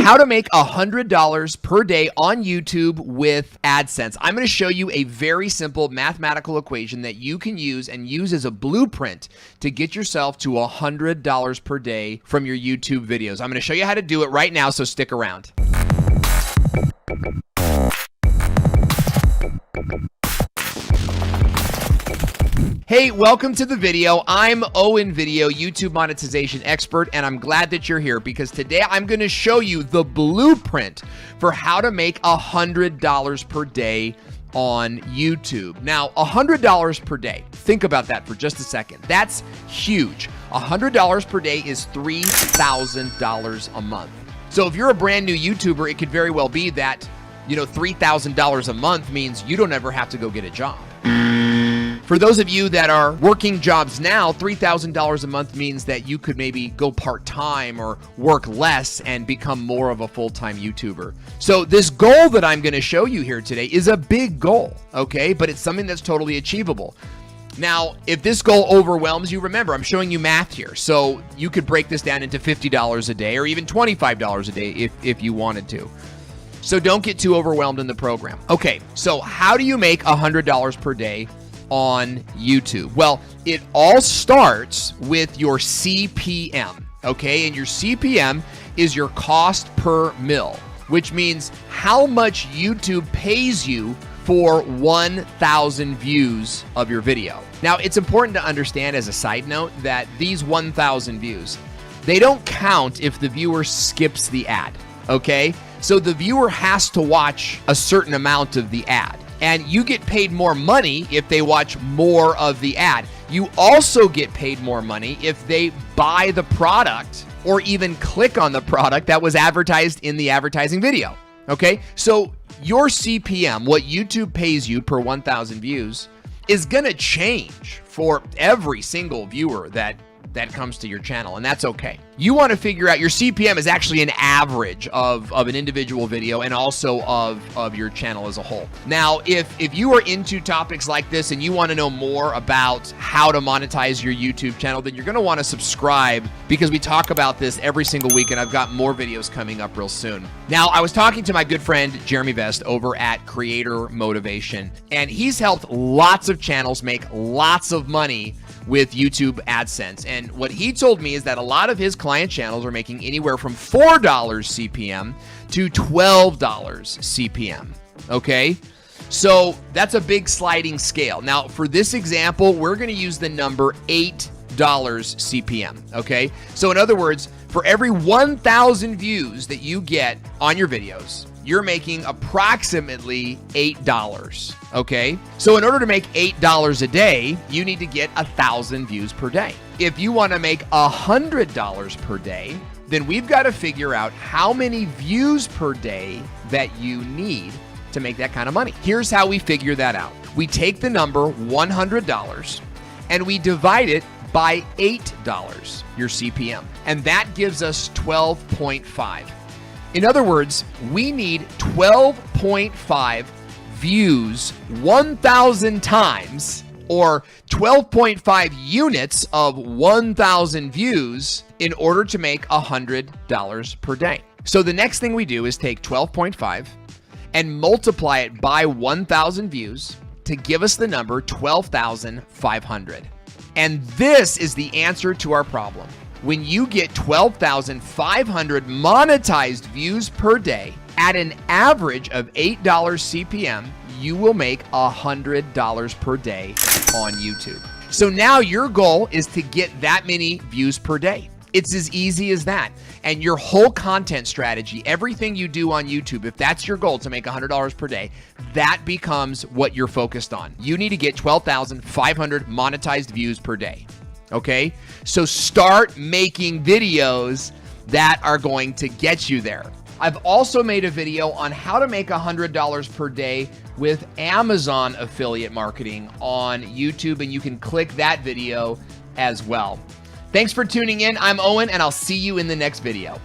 How to make $100 per day on YouTube with AdSense. I'm going to show you a very simple mathematical equation that you can use as a blueprint to get yourself to $100 per day from your YouTube videos. I'm going to show you how to do it right now, so stick around. Hey, welcome to the video. I'm Owen Video, YouTube monetization expert, and I'm glad that you're here because today I'm going to show you the blueprint for how to make $100 per day on YouTube. Now, $100 per day. Think about that for just a second. That's huge. $100 per day is $3,000 a month. So if you're a brand new YouTuber, it could very well be that, $3,000 a month means you don't ever have to go get a job. For those of you that are working jobs now, $3,000 a month means that you could maybe go part-time or work less and become more of a full-time YouTuber. So this goal that I'm going to show you here today is a big goal, okay? But it's something that's totally achievable. Now, if this goal overwhelms you, remember, I'm showing you math here. So you could break this down into $50 a day or even $25 a day if you wanted to. So don't get too overwhelmed in the program. Okay, so how do you make $100 per day on YouTube? Well, it all starts with your CPM, okay? And your CPM is your cost per mil, which means how much YouTube pays you for 1,000 views of your video. Now, it's important to understand as a side note that these 1,000 views, they don't count if the viewer skips the ad, okay? So the viewer has to watch a certain amount of the ad. And you get paid more money if they watch more of the ad. You also get paid more money if they buy the product or even click on the product that was advertised in the advertising video. Okay, so your CPM, what YouTube pays you per 1,000 views, is gonna change for every single viewer that comes to your channel, and that's okay. You want to figure out your CPM is actually an average of an individual video and also of your channel as a whole. Now, if you are into topics like this and you want to know more about how to monetize your YouTube channel, then you're going to want to subscribe because we talk about this every single week, and I've got more videos coming up real soon. Now, I was talking to my good friend Jeremy Vest over at Creator Motivation, and he's helped lots of channels make lots of money with YouTube AdSense. And what he told me is that a lot of his client channels are making anywhere from $4 CPM to $12 CPM, okay? So that's a big sliding scale. Now, for this example, we're gonna use the number $8 CPM, okay? So in other words, for every 1,000 views that you get on your videos, you're making approximately $8, okay? So in order to make $8 a day, you need to get 1,000 views per day. If you wanna make $100 per day, then we've gotta figure out how many views per day that you need to make that kind of money. Here's how we figure that out. We take the number $100 and we divide it by $8, your CPM, and that gives us 12.5. In other words, we need 12.5 views 1,000 times, or 12.5 units of 1,000 views in order to make $100 per day. So the next thing we do is take 12.5 and multiply it by 1,000 views to give us the number 12,500. And this is the answer to our problem. When you get 12,500 monetized views per day at an average of $8 CPM, you will make $100 per day on YouTube. So now your goal is to get that many views per day. It's as easy as that. And your whole content strategy, everything you do on YouTube, if that's your goal to make $100 per day, that becomes what you're focused on. You need to get 12,500 monetized views per day. Okay, so start making videos that are going to get you there. I've also made a video on how to make $100 per day with Amazon affiliate marketing on YouTube, and you can click that video as well. Thanks for tuning in. I'm Owen, and I'll see you in the next video.